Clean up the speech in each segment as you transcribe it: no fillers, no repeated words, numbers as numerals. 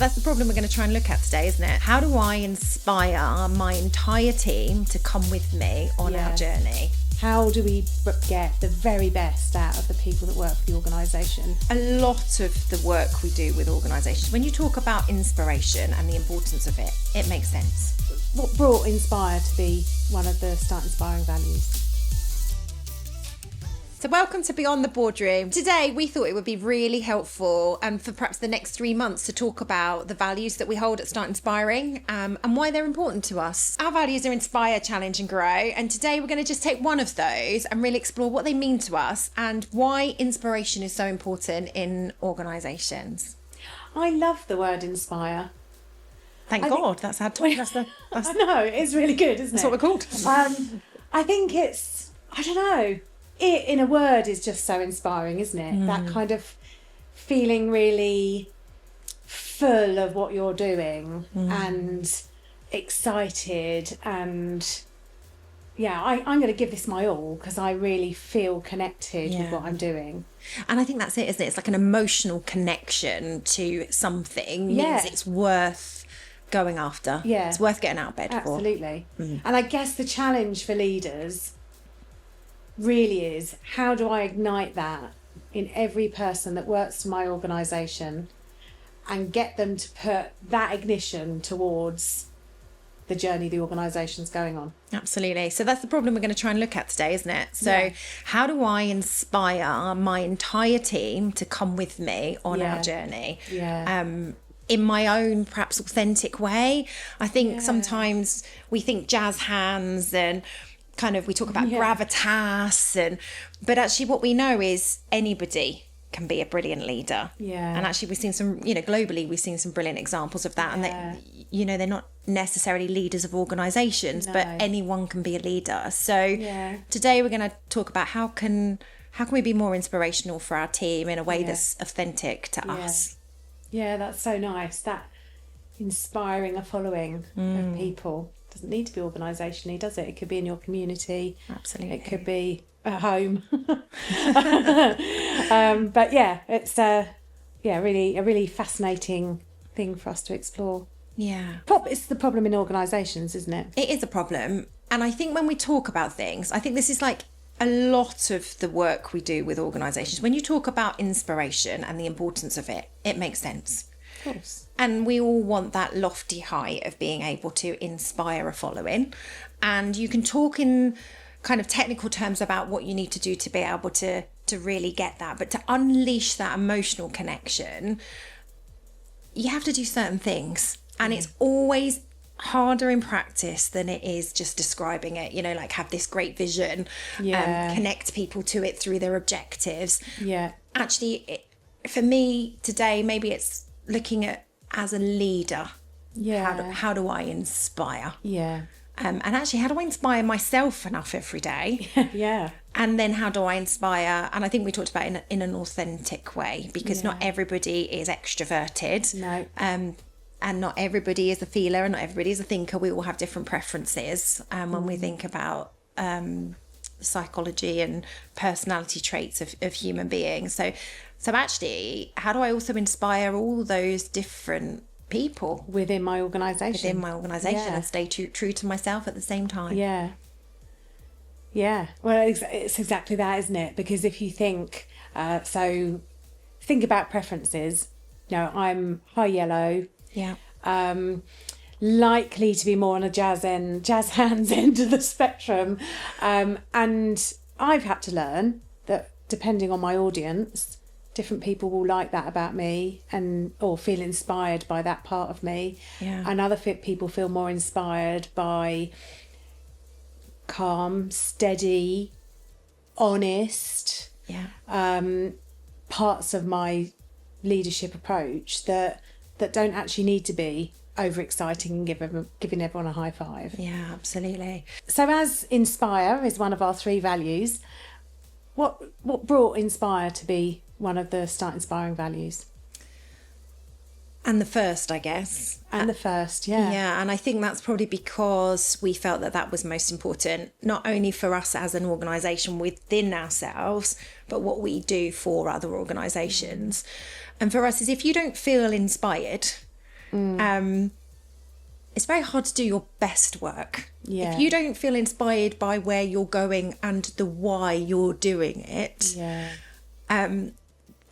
That's the problem we're going to try and look at today, isn't it? How do I inspire my entire team to come with me on our journey? How do we get the very best out of the people that work for the organisation? A lot of the work we do with organisations, when you talk about inspiration and the importance of it, it makes sense. What brought Inspire to be one of the Start Inspiring values? So welcome to Beyond the Boardroom. Today we thought it would be really helpful for perhaps the next 3 months to talk about the values that we hold at Start Inspiring and why they're important to us. Our values are inspire, challenge and grow, and today we're going to just take one of those and really explore what they mean to us and why inspiration is so important in organisations. I love the word inspire. Thank God, that's had to. That's I know, it's really good, isn't it? That's what we're called. I think it's, I don't know, it in a word is just so inspiring, isn't it? That kind of feeling really full of what you're doing and excited and I'm going to give this my all because I really feel connected with what I'm doing. And I think that's it, isn't it? It's like an emotional connection to something means it's worth going after. Yeah. It's worth getting out of bed for. Absolutely. And I guess the challenge for leaders really is, how do I ignite that in every person that works for my organisation and get them to put that ignition towards the journey the organisation's going on? Absolutely. So that's the problem we're going to try and look at today, isn't it? So how do I inspire my entire team to come with me on our journey? In my own perhaps authentic way. I think sometimes we think jazz hands and kind of we talk about gravitas but actually what we know is anybody can be a brilliant leader. And actually we've seen some, globally we've seen some brilliant examples of that. And they, they're not necessarily leaders of organisations, but anyone can be a leader. So today we're going to talk about how can we be more inspirational for our team in a way that's authentic to us. Yeah, that's so nice. That inspiring a following of people. Doesn't need to be organisationally, does it? It could be in your community. Absolutely. It could be at home. But it's really a really fascinating thing for us to explore. Yeah. It's the problem in organisations, isn't it? It is a problem. And I think when we talk about things, I think this is like a lot of the work we do with organisations. When you talk about inspiration and the importance of it, it makes sense. Of course. And we all want that lofty height of being able to inspire a following. And you can talk in kind of technical terms about what you need to do to be able to really get that. But to unleash that emotional connection, you have to do certain things. And it's always harder in practice than it is just describing it, like have this great vision, connect people to it through their objectives. Actually, for me today, maybe it's looking at as a leader, how do I inspire? And actually, how do I inspire myself enough every day? And then how do I inspire? And I think we talked about it in an authentic way, because not everybody is extroverted. No. And not everybody is a feeler and not everybody is a thinker. We all have different preferences when we think about psychology and personality traits of human beings. So actually, how do I also inspire all those different people within my organisation and stay true to myself at the same time? Well, it's exactly that, isn't it? Because if you think think about preferences. I'm high yellow, likely to be more on a jazz hands end of the spectrum, and I've had to learn that depending on my audience, different people will like that about me or feel inspired by that part of me. And other people feel more inspired by calm, steady, honest parts of my leadership approach that don't actually need to be overexciting and giving everyone a high five. Yeah, absolutely. So as Inspire is one of our 3 values, what brought Inspire to be one of the Start Inspiring values? And the first, I guess. And the first, Yeah, and I think that's probably because we felt that was most important, not only for us as an organisation within ourselves, but what we do for other organisations. And for us is if you don't feel inspired, It's very hard to do your best work. Yeah. If you don't feel inspired by where you're going and the why you're doing it, then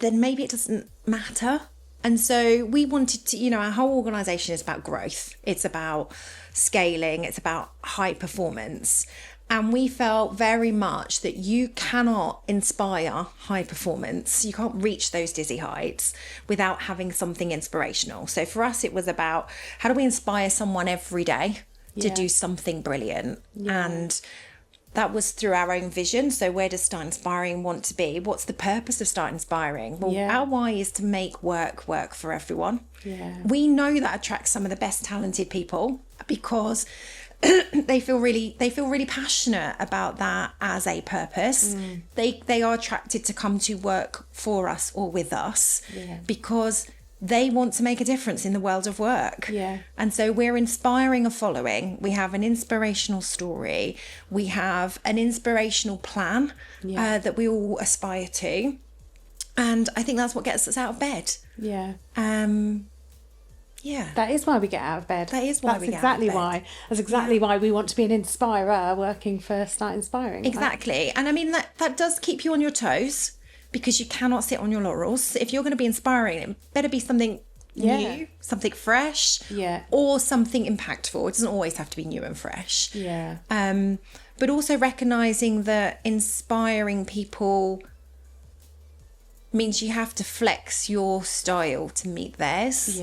maybe it doesn't matter. And so we wanted to, our whole organisation is about growth. It's about scaling. It's about high performance. And we felt very much that you cannot inspire high performance. You can't reach those dizzy heights without having something inspirational. So for us, it was about how do we inspire someone every day to do something brilliant? And that was through our own vision. So where does Start Inspiring want to be? What's the purpose of Start Inspiring? Well, our why is to make work for everyone. We know that attracts some of the best talented people because they feel really passionate about that as a purpose. They are attracted to come to work for us or with us because they want to make a difference in the world of work. And so we're inspiring a following. We have an inspirational story. We have an inspirational plan that we all aspire to. And I think that's what gets us out of bed. That is why we get out of bed. That is why we get out of bed. That's exactly why we want to be an inspirer working for Start Inspiring. Exactly. And I mean, that does keep you on your toes because you cannot sit on your laurels. If you're going to be inspiring, it better be something new, something fresh, or something impactful. It doesn't always have to be new and fresh. But also recognising that inspiring people means you have to flex your style to meet theirs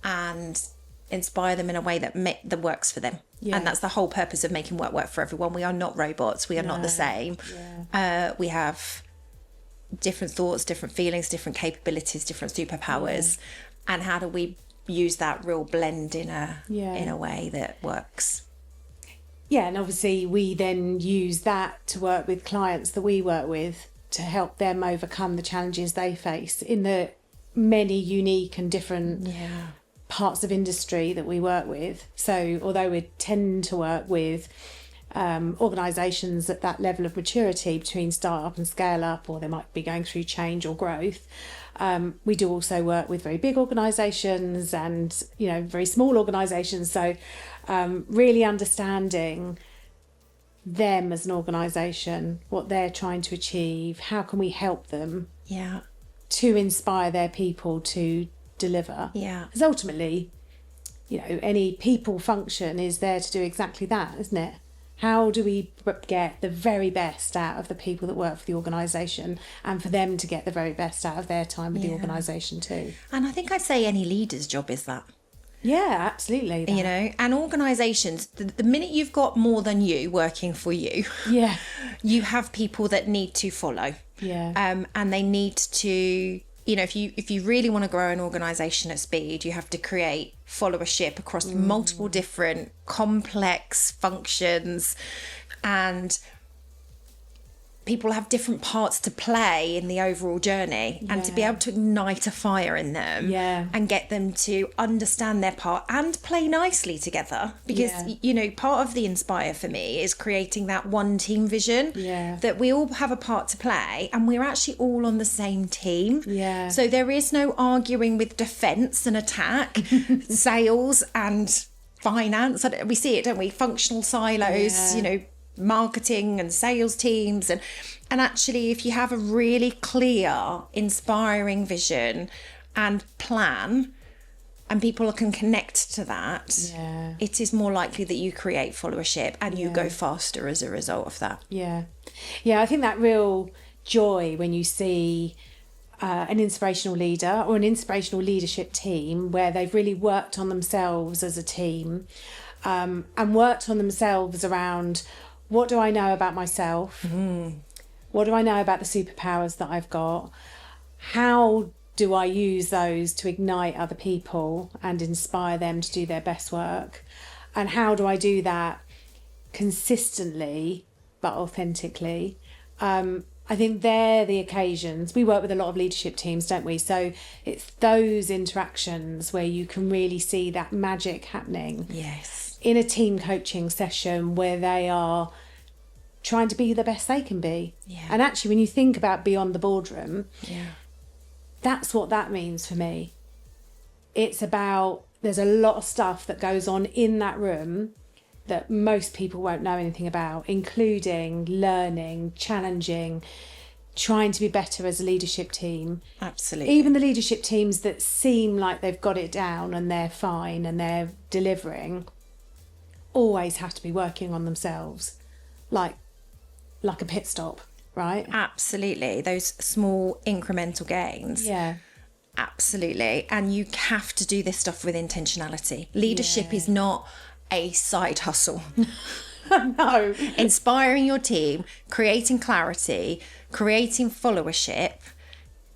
and inspire them in a way that works for them. And that's the whole purpose of making work for everyone. We are not robots. We are not the same. We have different thoughts, different feelings, different capabilities, different superpowers. And how do we use that real blend in a way that works? And obviously we then use that to work with clients that we work with to help them overcome the challenges they face in the many unique and different parts of industry that we work with. So although we tend to work with organisations at that level of maturity between start up and scale up, or they might be going through change or growth, we do also work with very big organisations and very small organisations. So really understanding them as an organisation, what they're trying to achieve, how can we help them to inspire their people to deliver. Because ultimately, any people function is there to do exactly that, isn't it? How do we get the very best out of the people that work for the organisation and for them to get the very best out of their time with the organisation too? And I think I'd say any leader's job is that. Yeah, absolutely. And organisations, the minute you've got more than you working for you, you have people that need to follow. And they need to, if you really want to grow an organisation at speed, you have to create followership across multiple different complex functions, and people have different parts to play in the overall journey, and to be able to ignite a fire in them and get them to understand their part and play nicely together, because part of the inspire for me is creating that one team vision, that we all have a part to play and we're actually all on the same team. So there is no arguing with defense and attack, sales and finance. We see it, don't we? Functional silos, marketing and sales teams, and actually if you have a really clear inspiring vision and plan and people can connect to that, it is more likely that you create followership and you go faster as a result of that. I think that real joy when you see an inspirational leader or an inspirational leadership team where they've really worked on themselves as a team, and worked on themselves around, what do I know about myself? What do I know about the superpowers that I've got? How do I use those to ignite other people and inspire them to do their best work? And how do I do that consistently but authentically? I think they're the occasions. We work with a lot of leadership teams, don't we? So it's those interactions where you can really see that magic happening. In a team coaching session where they are trying to be the best they can be. And actually, when you think about Beyond the Boardroom, that's what that means for me. It's about there's a lot of stuff that goes on in that room that most people won't know anything about, including learning, challenging, trying to be better as a leadership team. Absolutely. Even the leadership teams that seem like they've got it down and they're fine and they're delivering always have to be working on themselves, like a pit stop, right? Absolutely. Those small incremental gains. Yeah. Absolutely. And you have to do this stuff with intentionality. Leadership is not a side hustle. No. Inspiring your team, creating clarity, creating followership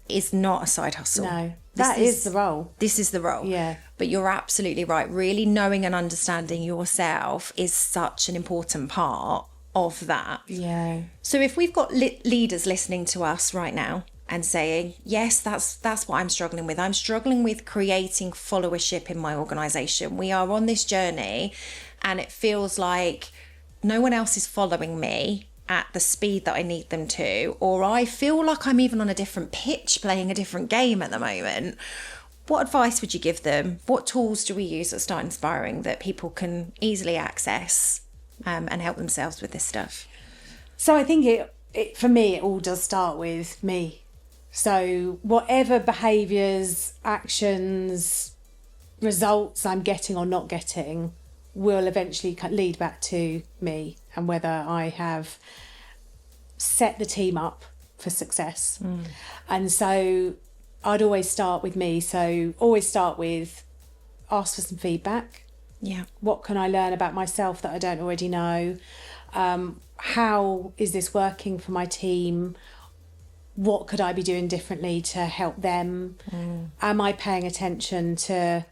is not a side hustle. No, that is the role. This is the role. Yeah. But you're absolutely right. Really knowing and understanding yourself is such an important part of that. Yeah. So if we've got leaders listening to us right now and saying, yes, that's what I'm struggling with. I'm struggling with creating followership in my organisation. We are on this journey and it feels like no one else is following me at the speed that I need them to, or I feel like I'm even on a different pitch playing a different game at the moment. What advice would you give them? What tools do we use at Start Inspiring that people can easily access and help themselves with this stuff? So I think it for me, it all does start with me. So whatever behaviours, actions, results I'm getting or not getting will eventually lead back to me and whether I have set the team up for success. And so I'd always start with me. So always start with ask for some feedback. Yeah. What can I learn about myself that I don't already know? How is this working for my team? What could I be doing differently to help them? Am I paying attention to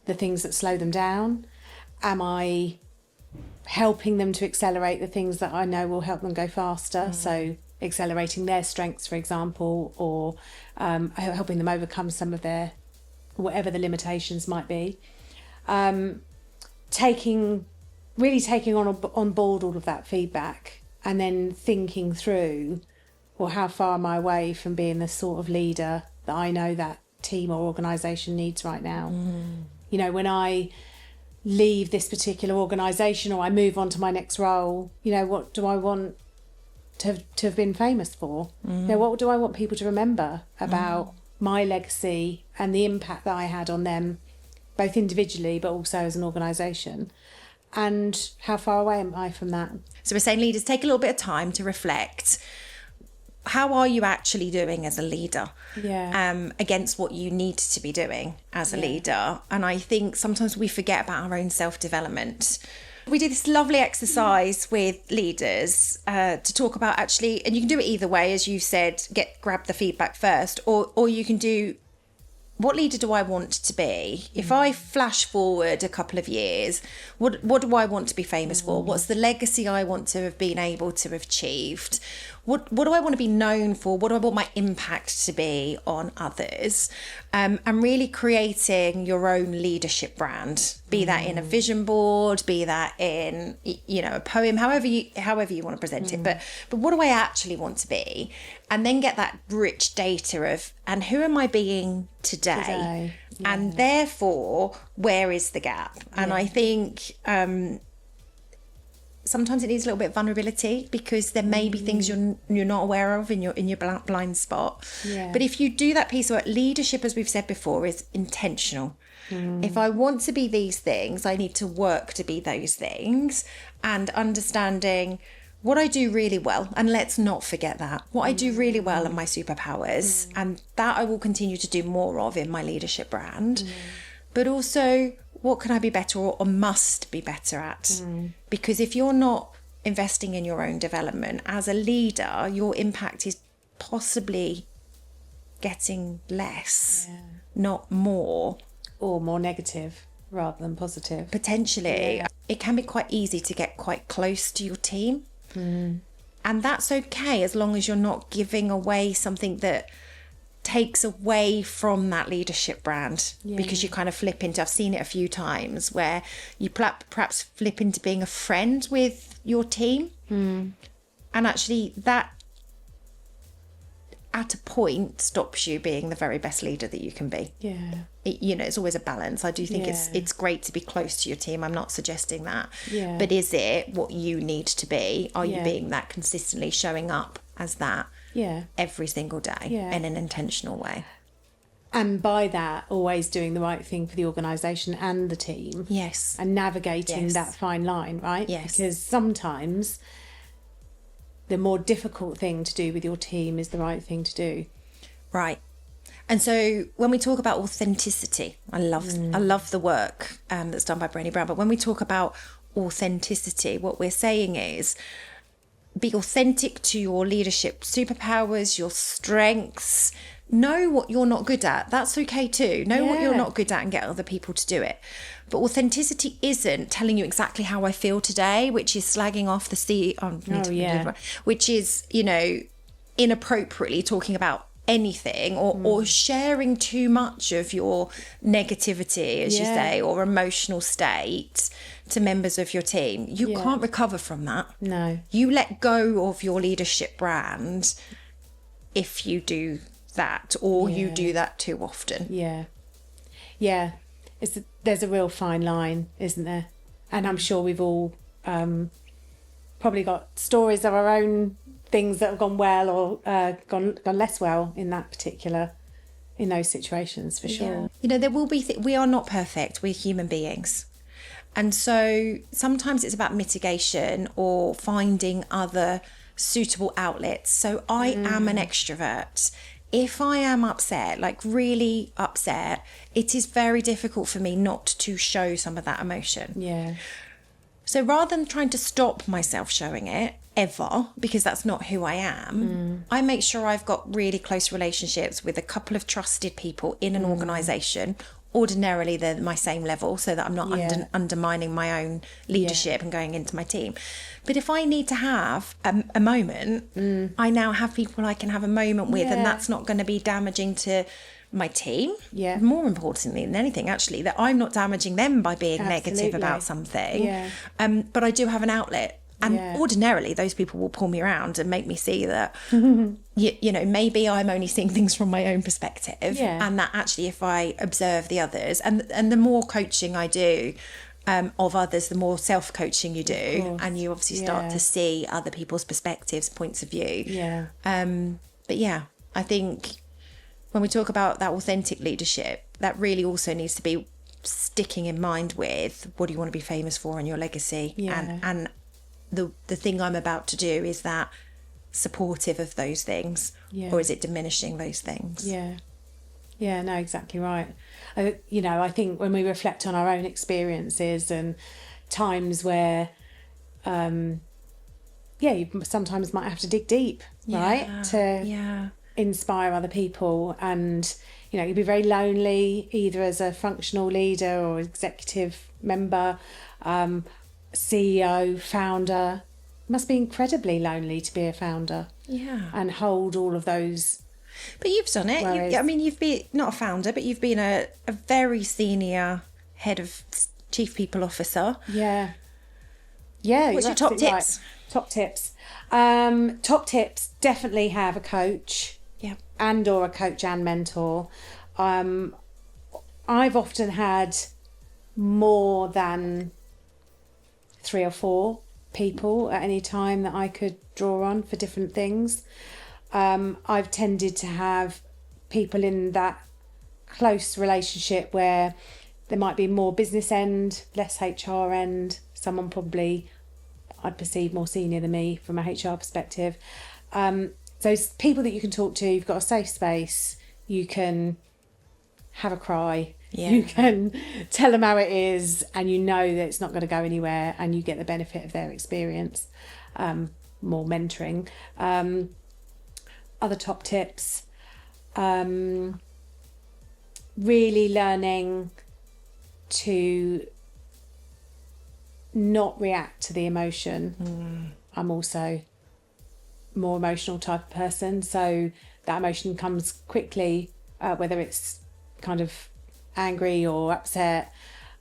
the things that slow them down? Am I helping them to accelerate the things that I know will help them go faster? So accelerating their strengths, for example, or helping them overcome some of their, whatever the limitations might be. Taking on board all of that feedback and then thinking through, well, how far am I away from being the sort of leader that I know that team or organisation needs right now? You know, when I leave this particular organisation or I move on to my next role, you know, what do I want to have been famous for? You know, what do I want people to remember about my legacy and the impact that I had on them, both individually but also as an organisation? And how far away am I from that? So we're saying leaders, take a little bit of time to reflect. How are you actually doing as a leader against what you need to be doing as a leader? And I think sometimes we forget about our own self-development. We do this lovely exercise with leaders to talk about actually, and you can do it either way, as you said, grab the feedback first, or you can do, what leader do I want to be? If I flash forward a couple of years, what do I want to be famous for? What's the legacy I want to have been able to have achieved? What do I want to be known for? What do I want my impact to be on others? And really creating your own leadership brand, be that in a vision board, be that in, you know, a poem, however you want to present it. But what do I actually want to be? And then get that rich data of, and who am I being today? And therefore, where is the gap? And I think sometimes it needs a little bit of vulnerability because there may be things you're not aware of in your blind spot. But if you do that piece of leadership, as we've said before, is intentional. If I want to be these things, I need to work to be those things, and understanding what I do really well, and let's not forget that, what I do really well are my superpowers, and that I will continue to do more of in my leadership brand. But also, what can I be better or must be better at? Because if you're not investing in your own development as a leader, your impact is possibly getting less, not more. Or more negative rather than positive. Potentially. It can be quite easy to get quite close to your team. And that's okay as long as you're not giving away something that takes away from that leadership brand, because you kind of flip into, I've seen it a few times where you perhaps flip into being a friend with your team, and actually that at a point stops you being the very best leader that you can be. Yeah. It's always a balance. I do think Yeah. it's great to be close to your team. I'm not suggesting that. Yeah. But is it what you need to be? Are you Yeah. being that consistently, showing up as that Yeah. every single day Yeah. in an intentional way? And by that, always doing the right thing for the organisation and the team. Yes. And navigating Yes. that fine line, right? Yes. Because sometimes the more difficult thing to do with your team is the right thing to do. Right. And so when we talk about authenticity, I love the work that's done by Brené Brown. But when we talk about authenticity, what we're saying is be authentic to your leadership superpowers, your strengths. Know what you're not good at. That's okay too. Know what you're Yeah. not good at and get other people to do it. But authenticity isn't telling you exactly how I feel today, which is slagging off the CEO, which is, inappropriately talking about anything or sharing too much of your negativity, as you say, or emotional state to members of your team. You can't recover from that. No. You let go of your leadership brand if you do that, or you do that too often. Yeah. There's a real fine line, isn't there? And I'm sure we've all probably got stories of our own things that have gone well or gone less well in those situations, for sure. There will be we are not perfect. We're human beings. And so sometimes it's about mitigation or finding other suitable outlets. So I am an extrovert. If I am upset, like really upset, it is very difficult for me not to show some of that emotion. Yeah. So rather than trying to stop myself showing it ever, because that's not who I am, I make sure I've got really close relationships with a couple of trusted people in an organisation. Ordinarily, they're my same level, so that I'm not undermining my own leadership and going into my team. But if I need to have a moment, I now have people I can have a moment with, and that's not going to be damaging to my team. Yeah. More importantly than anything, actually, that I'm not damaging them by being negative about something. Yeah. But I do have an outlet. And ordinarily, those people will pull me around and make me see that, maybe I'm only seeing things from my own perspective. And that actually, if I observe the others, and the more coaching I do of others, the more self-coaching you do. And you obviously start to see other people's perspectives, points of view. Yeah. But I think when we talk about that authentic leadership, that really also needs to be sticking in mind with what do you want to be famous for in your legacy. And the thing I'm about to do, is that supportive of those things, or is it diminishing those things? No, exactly right. I think when we reflect on our own experiences and times where you sometimes might have to dig deep, right, to inspire other people, and you'd be very lonely either as a functional leader or executive member, CEO, founder. It must be incredibly lonely to be a founder. And hold all of those. But you've done it. You've been not a founder, but you've been a very senior head of chief people officer. Yeah. What's your top tips? Right. Top tips. Top tips. Definitely have a coach. And or a coach and mentor. I've often had more than 3 or 4 people at any time that I could draw on for different things. I've tended to have people in that close relationship where there might be more business end, less HR end, someone probably I'd perceive more senior than me from a HR perspective. Those people that you can talk to, you've got a safe space, you can have a cry, you can tell them how it is, and you know that it's not going to go anywhere, and you get the benefit of their experience. More mentoring. Other top tips, really learning to not react to the emotion. I'm also more emotional type of person, so that emotion comes quickly, whether it's kind of angry or upset,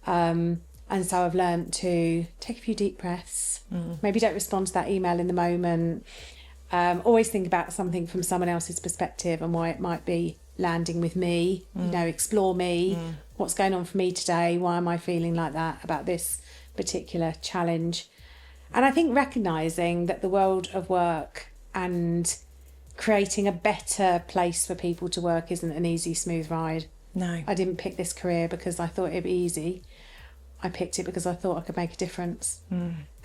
and so I've learned to take a few deep breaths. Maybe don't respond to that email in the moment, Always think about something from someone else's perspective and why it might be landing with me. Explore me. What's going on for me today? Why am I feeling like that about this particular challenge? And I think recognising that the world of work and creating a better place for people to work isn't an easy, smooth ride. No. I didn't pick this career because I thought it'd be easy. I picked it because I thought I could make a difference.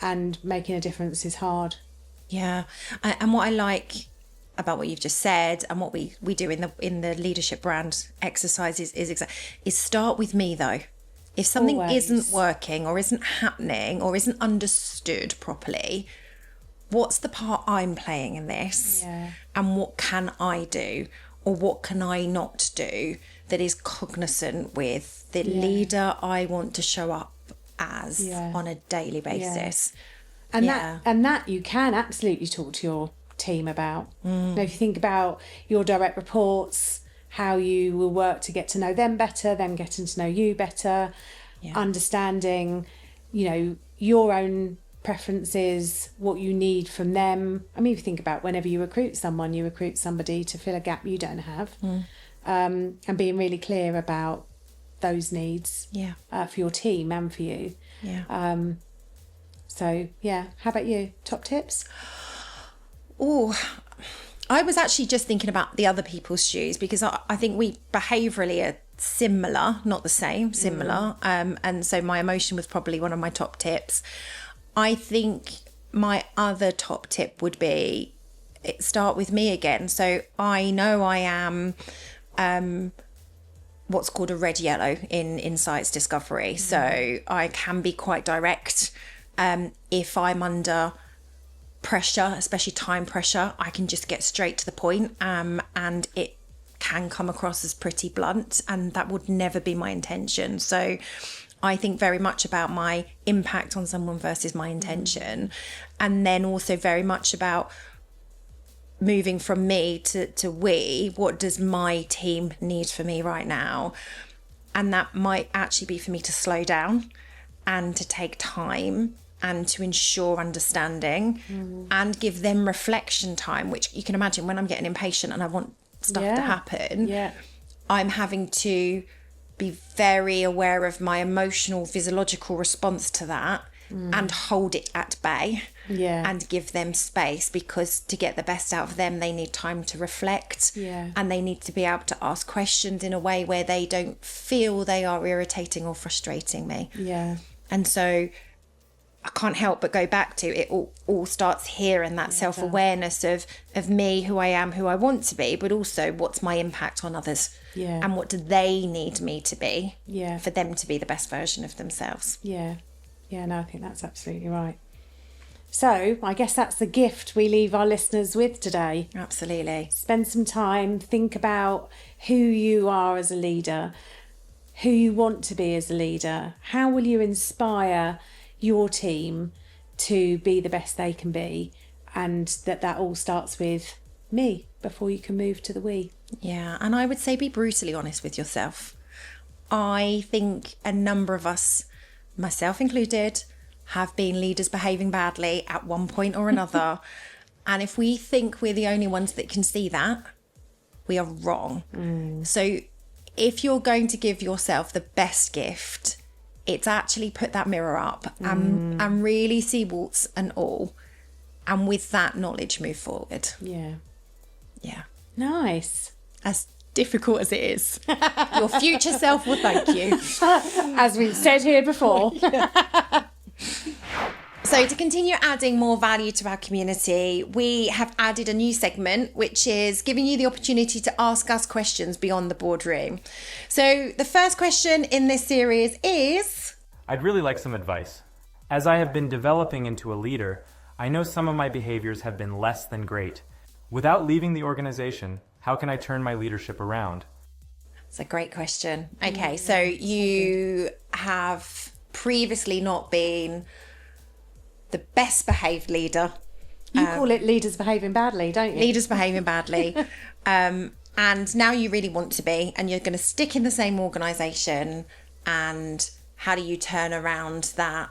And making a difference is hard. Yeah. And what I like about what you've just said and what we do in the leadership brand exercises is start with me though. If something Always. isn't working or isn't happening or isn't understood properly, what's the part I'm playing in this? Yeah. And what can I do or what can I not do that is cognizant with the leader I want to show up as on a daily basis? And that you can absolutely talk to your team about. If you think about your direct reports, how you will work to get to know them better, them getting to know you better, understanding, your own preferences, what you need from them. I mean, if you think about whenever you recruit someone, you recruit somebody to fill a gap you don't have, and being really clear about those needs for your team and for you. So, how about you? Top tips? Oh, I was actually just thinking about the other people's shoes because I think we behaviourally are similar, not the same, similar. And so my emotion was probably one of my top tips. I think my other top tip would be start with me again. So I know I am what's called a red yellow in insights discovery. So I can be quite direct. If I'm under pressure, especially time pressure, I can just get straight to the point, and it can come across as pretty blunt, and that would never be my intention. So I think very much about my impact on someone versus my intention, and then also very much about moving from me to we. What does my team need for me right now? And that might actually be for me to slow down and to take time and to ensure understanding and give them reflection time, which you can imagine when I'm getting impatient and I want stuff to happen, I'm having to be very aware of my emotional, physiological response to that and hold it at bay and give them space, because to get the best out of them, they need time to reflect and they need to be able to ask questions in a way where they don't feel they are irritating or frustrating me. And so I can't help but go back to it all starts here, and that self-awareness of me, who I am, who I want to be, but also what's my impact on others and what do they need me to be for them to be the best version of themselves. No, I think that's absolutely right. So I guess that's the gift we leave our listeners with today. Absolutely. Spend some time, think about who you are as a leader, who you want to be as a leader. How will you inspire your team to be the best they can be? And that all starts with me before you can move to the we. Yeah, and I would say be brutally honest with yourself. I think a number of us, myself included, have been leaders behaving badly at one point or another. And if we think we're the only ones that can see that, we are wrong. So if you're going to give yourself the best gift, it's actually put that mirror up and really see warts and all. And with that knowledge, move forward. Yeah. Nice. As difficult as it is. Your future self will thank you. As we've said here before. So to continue adding more value to our community, we have added a new segment, which is giving you the opportunity to ask us questions beyond the boardroom. So the first question in this series is... I'd really like some advice. As I have been developing into a leader, I know some of my behaviors have been less than great. Without leaving the organization, how can I turn my leadership around? It's a great question. Okay, so you have previously not been the best behaved leader. You call it leaders behaving badly, don't you? Leaders behaving badly. And now you really want to be, and you're going to stick in the same organisation. And how do you turn around that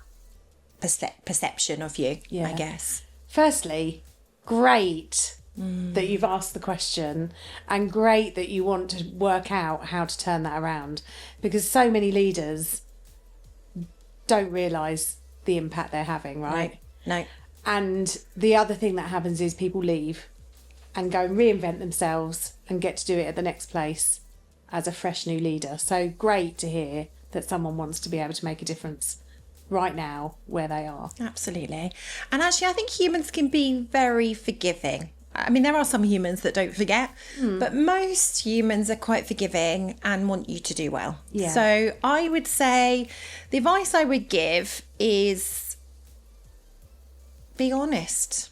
perception of you, I guess? Firstly, great that you've asked the question, and great that you want to work out how to turn that around, because so many leaders don't realise the impact they're having, right? No. And the other thing that happens is people leave and go and reinvent themselves and get to do it at the next place as a fresh new leader. So great to hear that someone wants to be able to make a difference right now where they are. Absolutely. And actually, I think humans can be very forgiving. I mean, there are some humans that don't forget, but most humans are quite forgiving and want you to do well. Yeah. So I would say the advice I would give is be honest.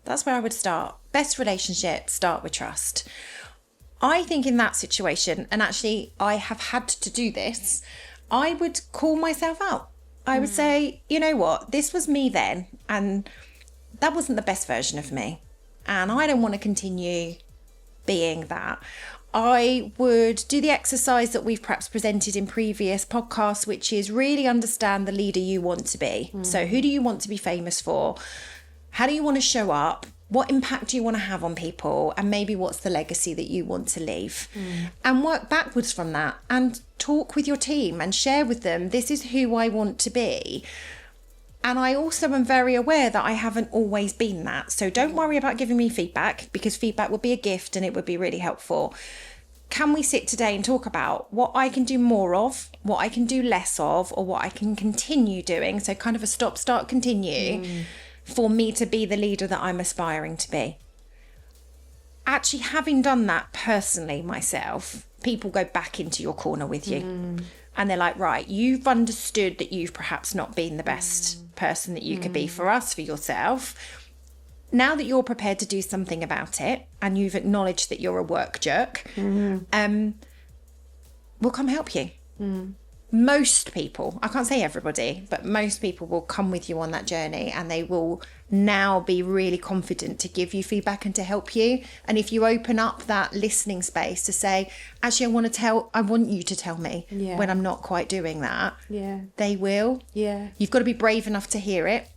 That's where I would start. Best relationships start with trust. I think in that situation, and actually I have had to do this, I would call myself out. I would say, you know what, this was me then, and that wasn't the best version of me. And I don't want to continue being that. I would do the exercise that we've perhaps presented in previous podcasts, which is really understand the leader you want to be. So who do you want to be famous for? How do you want to show up? What impact do you want to have on people? And maybe what's the legacy that you want to leave? And work backwards from that and talk with your team and share with them, this is who I want to be. And I also am very aware that I haven't always been that. So don't worry about giving me feedback, because feedback would be a gift and it would be really helpful. Can we sit today and talk about what I can do more of, what I can do less of, or what I can continue doing? So kind of a stop, start, continue for me to be the leader that I'm aspiring to be. Actually, having done that personally myself, people go back into your corner with you. And they're like, right, you've understood that you've perhaps not been the best person that you could be for us, for yourself. Now that you're prepared to do something about it and you've acknowledged that you're a work jerk, we'll come help you. Most people, I can't say everybody, but most people will come with you on that journey, and they will now be really confident to give you feedback and to help you. And if you open up that listening space to say, actually, I want you to tell me when I'm not quite doing that, they will. You've got to be brave enough to hear it,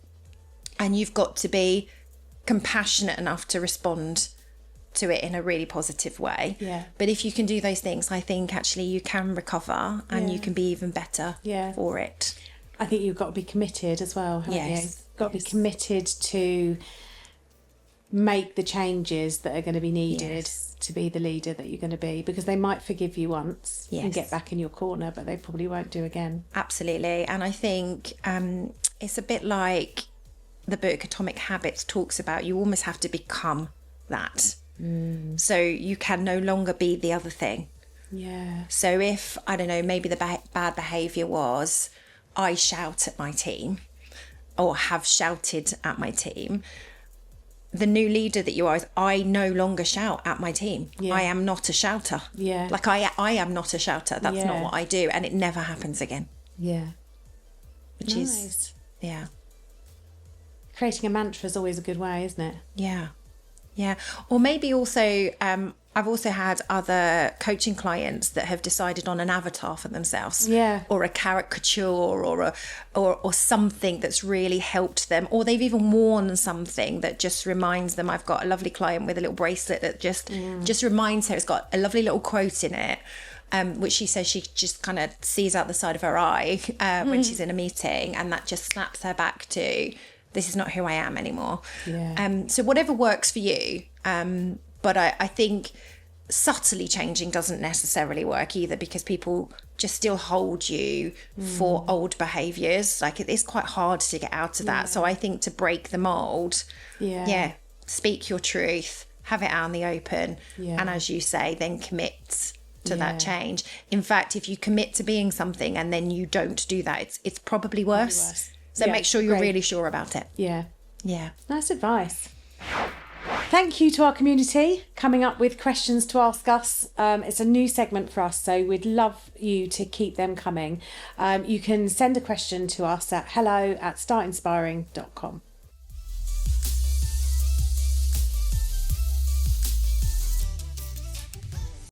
and you've got to be compassionate enough to respond to it in a really positive way. But if you can do those things, I think actually you can recover and you can be even better for it. I think you've got to be committed as well, haven't you? Got to be committed to make the changes that are going to be needed to be the leader that you're going to be, because they might forgive you once and get back in your corner, but they probably won't do again. Absolutely. And I think it's a bit like the book Atomic Habits talks about. You almost have to become that. So you can no longer be the other thing. So if, I don't know, maybe the bad behaviour was I shout at my team or have shouted at my team, the new leader that you are is I no longer shout at my team. I am not a shouter. Like I am not a shouter. That's not what I do, and it never happens again. Which is creating a mantra is always a good way, isn't it? Yeah. Or maybe also, I've also had other coaching clients that have decided on an avatar for themselves. Or a caricature or something that's really helped them. Or they've even worn something that just reminds them. I've got a lovely client with a little bracelet that just reminds her. It's got a lovely little quote in it, which she says she just kind of sees out the side of her eye when she's in a meeting. And that just snaps her back to, this is not who I am anymore. So whatever works for you. But I think subtly changing doesn't necessarily work either, because people just still hold you for old behaviours. Like it is quite hard to get out of that. So I think to break the mould, speak your truth, have it out in the open. And as you say, then commit to that change. In fact, if you commit to being something and then you don't do that, it's probably worse. So make sure you're really sure about it. Nice advice. Thank you to our community coming up with questions to ask us. It's a new segment for us, so we'd love you to keep them coming. You can send a question to us at hello@startinspiring.com.